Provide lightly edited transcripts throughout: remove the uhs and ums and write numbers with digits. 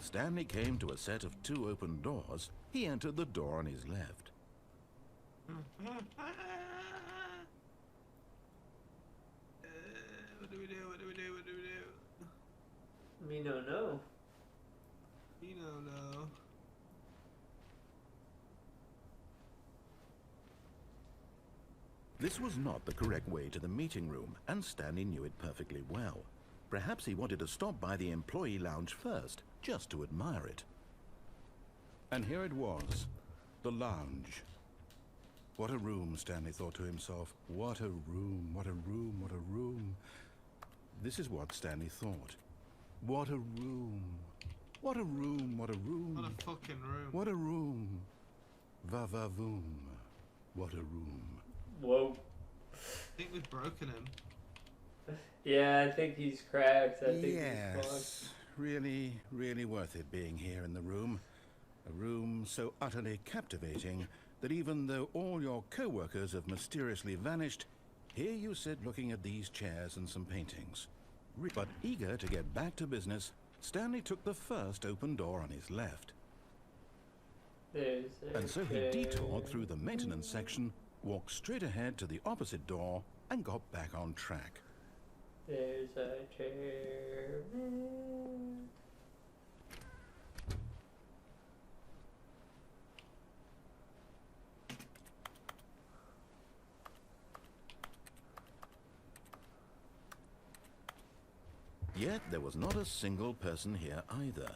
Stanley came to a set of 2 open doors, he entered the door on his left. What do we do? What do we do? What do we do? Me no no. You don't know. This was not the correct way to the meeting room, and Stanley knew it perfectly well. Perhaps he wanted to stop by the employee lounge first, just to admire it. And here it was, the lounge. What a room, Stanley thought to himself. What a room, what a room, what a room. This is what Stanley thought. What a room. What a room, what a room. What a fucking room. What a room. Va-va-voom. What a room. Whoa. I think we've broken him. Yeah, I think he's cracked. I think he's Yes, fucked. really, really worth it being here in the room. A room so utterly captivating that even though all your co-workers have mysteriously vanished, here you sit looking at these chairs and some paintings. But eager to get back to business, Stanley took the first open door on his left. And so he detoured through the maintenance section, walked straight ahead to the opposite door, and got back on track. There's a chair. Yet there was not a single person here either.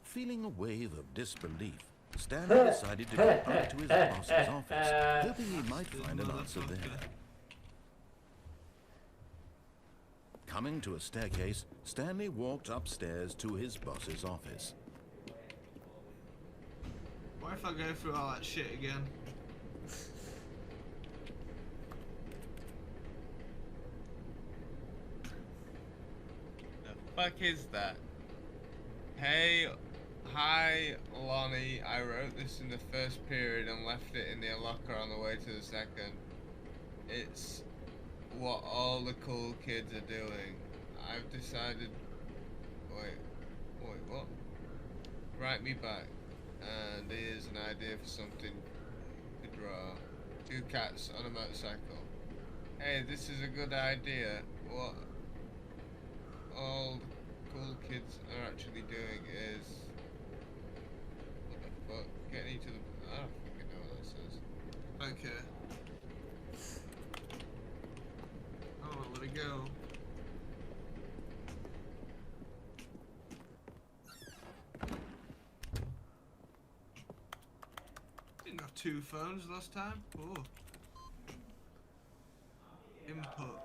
Feeling a wave of disbelief, Stanley decided to go up to his boss's office, hoping he might find an answer there. Coming to a staircase, Stanley walked upstairs to his boss's office. What if I go through all that shit again? The fuck is that? Hey, hi, Lonnie. I wrote this in the first period and left it in the locker on the way to the second. It's what all the cool kids are doing. I've decided... Wait, what? Write me back. And here's an idea for something to draw. 2 cats on a motorcycle. Hey, this is a good idea. What all the cool kids are actually doing is... What the fuck? Getting each of them... I don't fucking know what that says. Okay. Oh, let it go. Didn't have 2 phones last time. Oh. Input.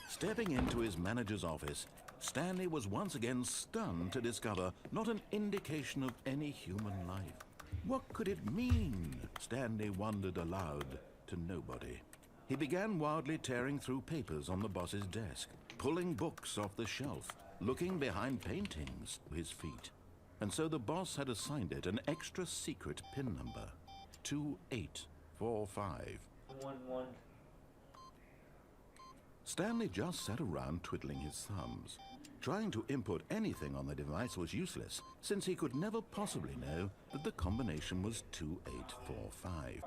Stepping into his manager's office, Stanley was once again stunned to discover not an indication of any human life. What could it mean? Stanley wondered aloud to nobody. He began wildly tearing through papers on the boss's desk, pulling books off the shelf, looking behind paintings to his feet. And so the boss had assigned it an extra secret PIN number, 2845. 1-1. Stanley just sat around twiddling his thumbs. Trying to input anything on the device was useless, since he could never possibly know that the combination was 2845.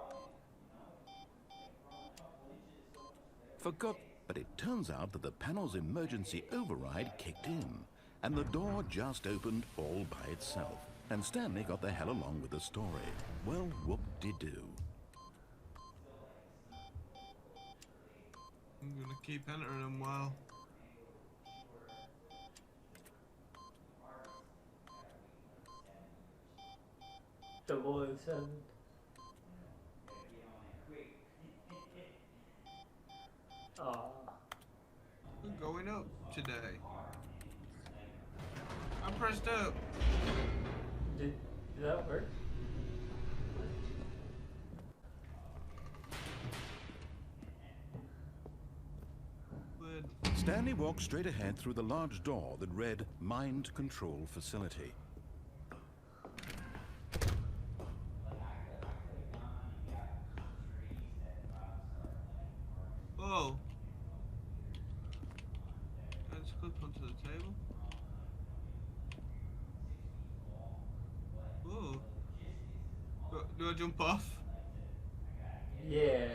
But it turns out that the panel's emergency override kicked in, and the door just opened all by itself, and Stanley got the hell along with the story. Well, whoop-de-doo. I'm gonna keep entering them while. Double 07. We're going up today. I pressed up. Did that work? Weird. Stanley walked straight ahead through the large door that read Mind Control Facility. Whoa. Let's clip onto the table. Do I jump off? Yeah.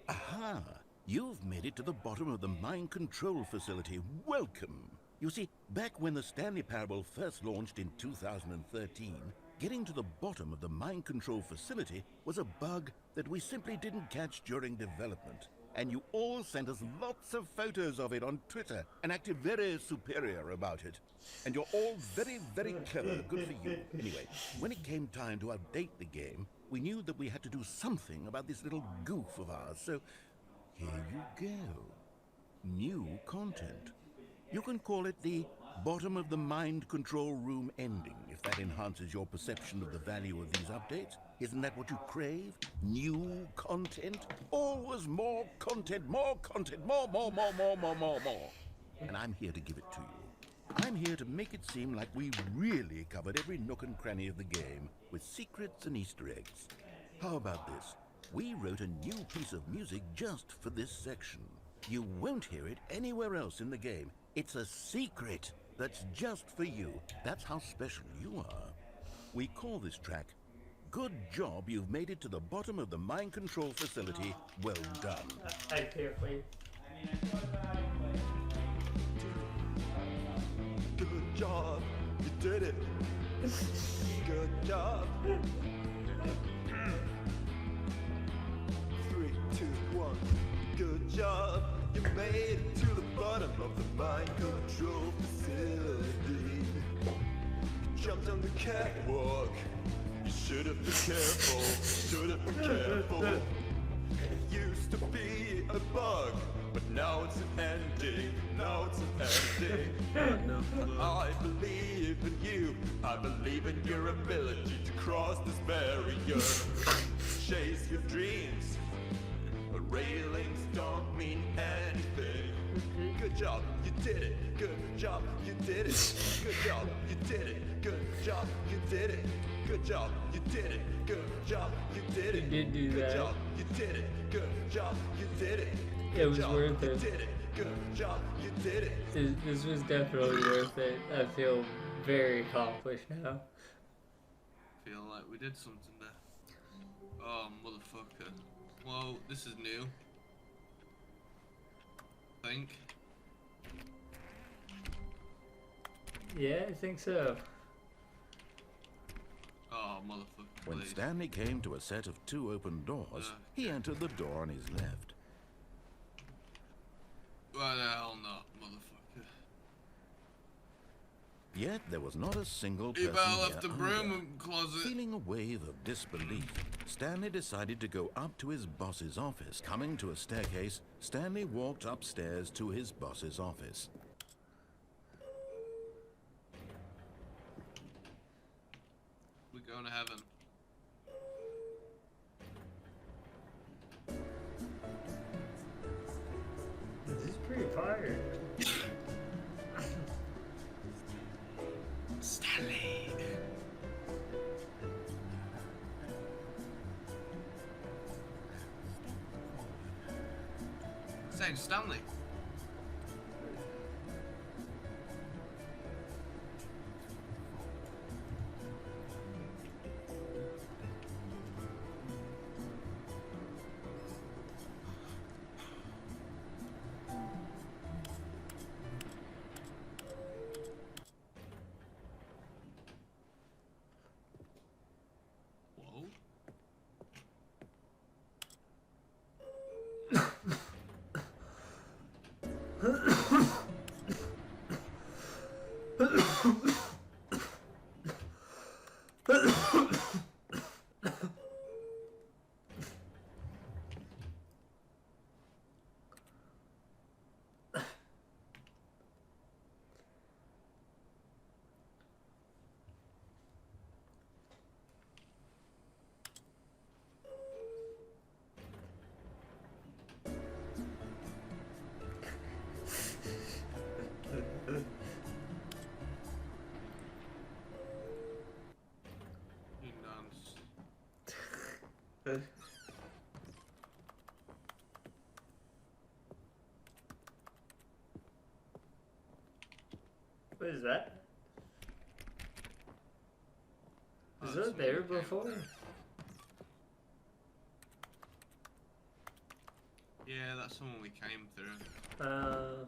Aha! You've made it to the bottom of the mind control facility. Welcome! You see, back when the Stanley Parable first launched in 2013, getting to the bottom of the mind control facility was a bug that we simply didn't catch during development. And you all sent us lots of photos of it on Twitter and acted very superior about it. And you're all very, very clever. Good for you. Anyway, when it came time to update the game, we knew that we had to do something about this little goof of ours, so here you go. New content. You can call it the bottom of the mind control room ending, if that enhances your perception of the value of these updates. Isn't that what you crave? New content? Always more content, more, more. And I'm here to give it to you. I'm here to make it seem like we really covered every nook and cranny of the game, with secrets and Easter eggs. How about this? We wrote a new piece of music just for this section. You won't hear it anywhere else in the game. It's a secret that's just for you. That's how special you are. We call this track, Good Job You've Made It to the Bottom of the Mind Control Facility. Well done. I can't wait. Good job, you did it. Good job. 3, 2, 1. Good job, you made it to the bottom of the mind control facility. You jumped on the catwalk. You should have been careful. Should have been careful. It used to be a bug, but now it's an ending. Now it's an ending. I believe in you. I believe in your ability to cross this barrier. Chase your dreams. But railings don't mean anything. Good job, you did it. Good job, you did it. Good job, you did it. Good job, you did it. Good job, you did it. Good job, you did it. You did do Good that. job, you did it. Good job, you did it. It was Good job, worth you it. did it. Good job, you did it. This was definitely worth it. I feel very accomplished now. Feel like we did something there. Oh, motherfucker. Well, this is new. I think. Yeah, I think so. Oh, motherfucker. When please. Stanley came to a set of 2 open doors, he entered the door on his left. Why the hell not, motherfucker? Yet there was not a single You person better left the here broom either. closet. Feeling a wave of disbelief, Stanley decided to go up to his boss's office. Coming to a staircase, Stanley walked upstairs to his boss's office. We're going to heaven. This is pretty fire. Stanley. Saying Stanley. Whoa. You nuns. What is that? Was that's that there what we came before? through. Yeah, that's the one we came through.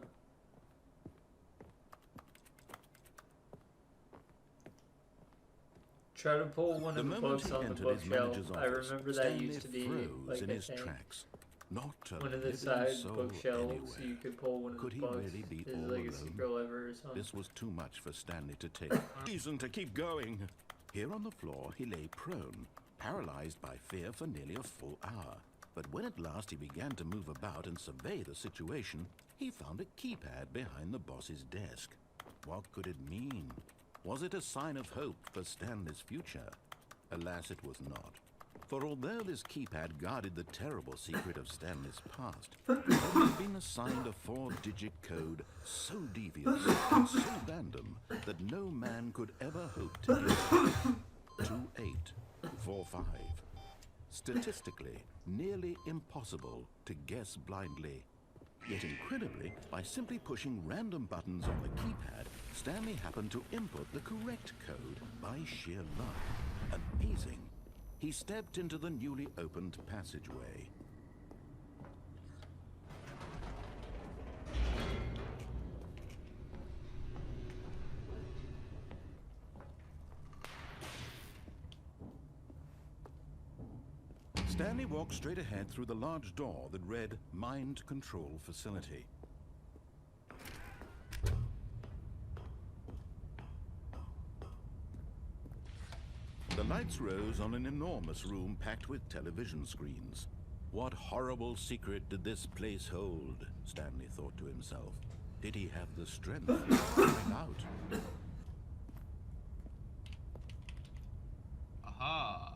Try to pull one The of the moment books he on the entered his bookshelf. manager's I office, remember that Stanley used to be froze like in a his thing. tracks. Not a One of the living side soul bookshelves, anywhere. you could pull one of Could the he books. really be This is all like a alone? secret lever or something. This was too much for Stanley to take. Reason to keep going. Here on the floor, he lay prone, paralyzed by fear for nearly a full hour. But when at last he began to move about and survey the situation, he found a keypad behind the boss's desk. What could it mean? Was it a sign of hope for Stanley's future? Alas, it was not. For although this keypad guarded the terrible secret of Stanley's past, it had been assigned a 4-digit code so devious and so random that no man could ever hope to guess. 2845. Statistically, nearly impossible to guess blindly. Yet incredibly, by simply pushing random buttons on the keypad, Stanley happened to input the correct code by sheer luck. Amazing. He stepped into the newly opened passageway. Stanley walked straight ahead through the large door that read Mind Control Facility. The lights rose on an enormous room packed with television screens. What horrible secret did this place hold? Stanley thought to himself. Did he have the strength to find out? Aha!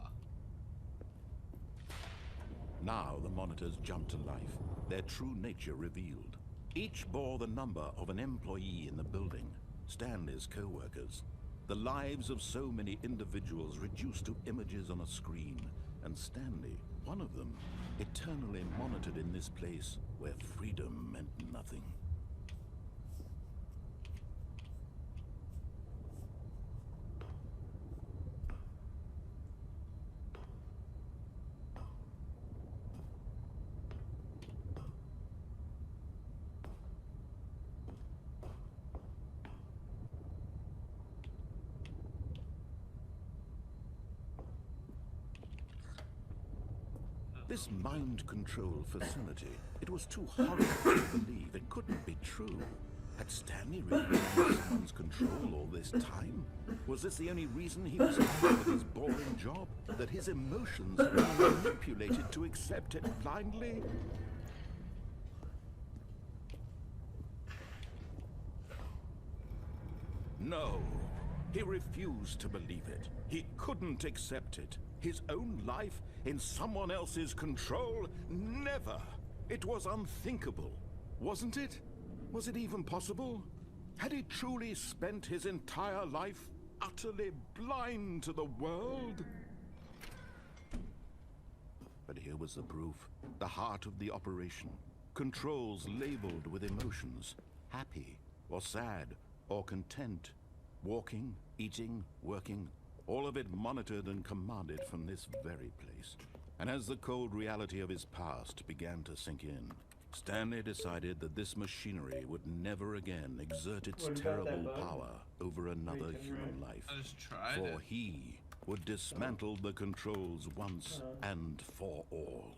Now the monitors jumped to life, their true nature revealed. Each bore the number of an employee in the building, Stanley's co-workers. The lives of so many individuals reduced to images on a screen, and Stanley, one of them, eternally monitored in this place where freedom meant nothing. This mind control facility, it was too horrible to believe. It couldn't be true. Had Stanley really been in someone's control all this time? Was this the only reason he was happy with his boring job? That his emotions were manipulated to accept it blindly? No. He refused to believe it. He couldn't accept it. His own life in someone else's control? Never! It was unthinkable, wasn't it? Was it even possible? Had he truly spent his entire life utterly blind to the world? But here was the proof. The heart of the operation. Controls labeled with emotions. Happy, or sad, or content. Walking, eating, working, all of it monitored and commanded from this very place. And as the cold reality of his past began to sink in, Stanley decided that this machinery would never again exert its What about terrible that button? power over another Return human right. life. I just tried For it. he would dismantle the controls once and for all.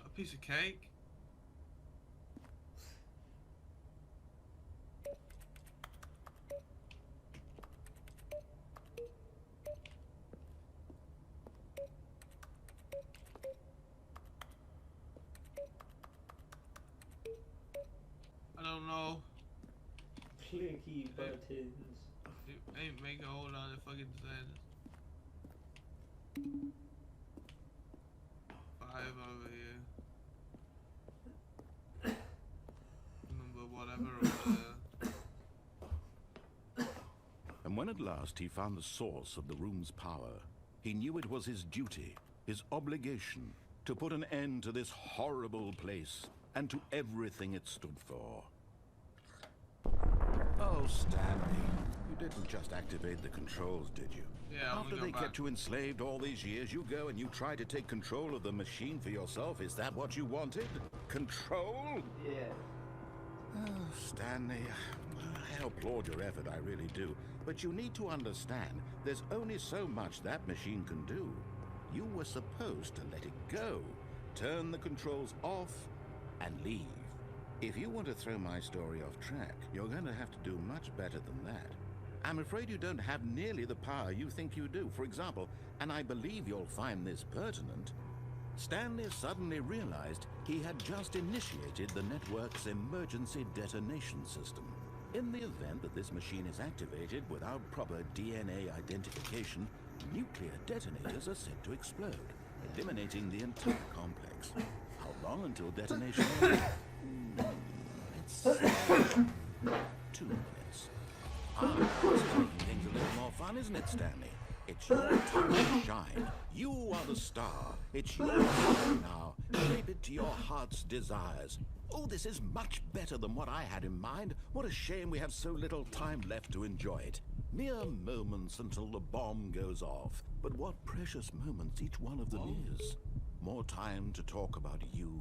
A piece of cake. I don't know. Clicky buttons. It ain't make a whole lot of fucking sense. 5 over here. Number whatever over there. at last he found the source of the room's power, he knew it was his duty, his obligation, to put an end to this horrible place and to everything it stood for. Oh, Stanley, you didn't just activate the controls, did you? Yeah, After they kept you enslaved all these years, you go and you try to take control of the machine for yourself. Is that what you wanted? Control? Yeah. Oh, Stanley, I applaud your effort, I really do. But you need to understand, there's only so much that machine can do. You were supposed to let it go, turn the controls off, and leave. If you want to throw my story off track, you're going to have to do much better than that. I'm afraid you don't have nearly the power you think you do. For example, and I believe you'll find this pertinent, Stanley suddenly realized he had just initiated the network's emergency detonation system. In the event that this machine is activated without proper DNA identification, nuclear detonators are set to explode, eliminating the entire complex. How long until detonation? It's 2 minutes. This is making things a little more fun, isn't it, Stanley? It's your time to shine. You are the star. It's your time now. Shape it to your heart's desires. Oh, this is much better than what I had in mind. What a shame we have so little time left to enjoy it. Mere moments until the bomb goes off. But what precious moments each one of them is. More time to talk about you,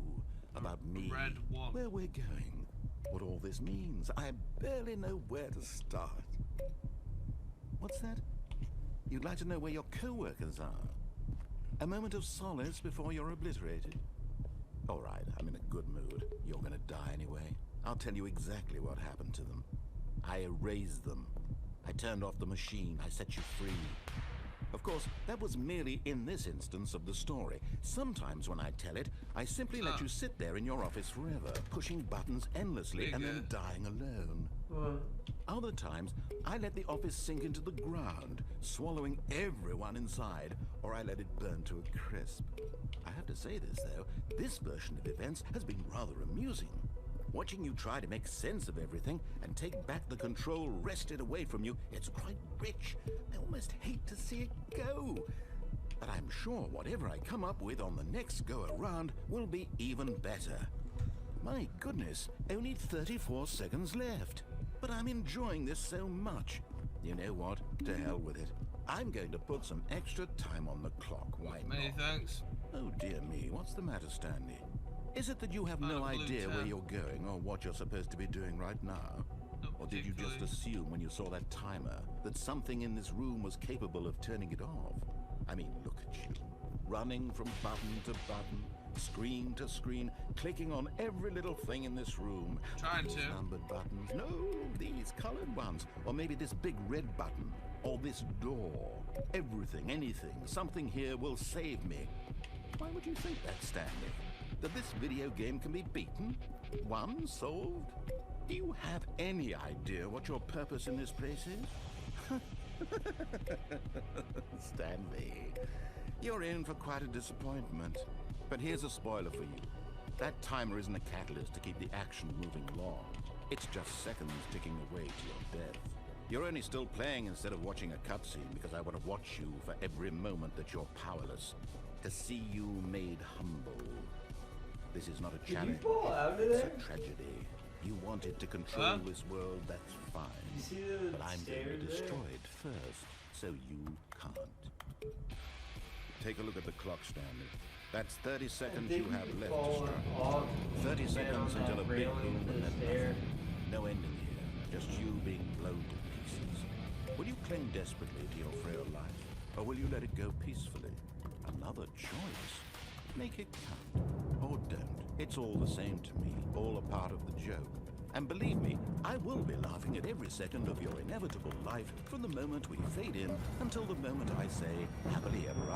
about me, Red one. where we're going, what all this means. I barely know where to start. What's that? You'd like to know where your co-workers are? A moment of solace before you're obliterated? All right, I'm in a good mood. You're gonna die anyway. I'll tell you exactly what happened to them. I erased them. I turned off the machine. I set you free. Of course, that was merely in this instance of the story. Sometimes when I tell it, I simply let you sit there in your office forever, pushing buttons endlessly and then dying alone. What? Other times, I let the office sink into the ground, swallowing everyone inside, or I let it burn to a crisp. I have to say this, though, this version of events has been rather amusing. Watching you try to make sense of everything and take back the control wrested away from you, it's quite rich. I almost hate to see it go. But I'm sure whatever I come up with on the next go-around will be even better. My goodness, only 34 seconds left. But I'm enjoying this so much. You know what? To hell with it. I'm going to put some extra time on the clock. Why not? Many thanks. Oh dear me, what's the matter, Stanley? Is it that you have no Blue idea where 10. you're going or what you're supposed to be doing right now? Not Or did you just particularly. assume when you saw that timer that something in this room was capable of turning it off? I mean, look at you. Running from button to button, screen to screen, clicking on every little thing in this room. Trying These to. numbered buttons. No, these colored ones. Or maybe this big red button. Or this door. Everything, anything, something here will save me. Why would you think that, Stanley? That this video game can be beaten? Won? Solved? Do you have any idea what your purpose in this place is? Stanley, you're in for quite a disappointment. But here's a spoiler for you. That timer isn't a catalyst to keep the action moving along. It's just seconds ticking away to your death. You're only still playing instead of watching a cutscene because I want to watch you for every moment that you're powerless. To see you made humble. This is not a Did you challenge. fall out of It's there? a tragedy. You wanted to control Huh? this world, that's fine. You see the But I'm going to stairs there? destroy it first, so you can't. Take a look at the clock, Stanley. That's 30 seconds you have left to struggle. Off 30 seconds until a big boom and then stair. nothing. No ending here, just you being blown to pieces. Will you cling desperately to your frail life, or will you let it go peacefully? Another choice. Make it count, or don't. It's all the same to me, all a part of the joke. And believe me, I will be laughing at every second of your inevitable life from the moment we fade in until the moment I say, happily ever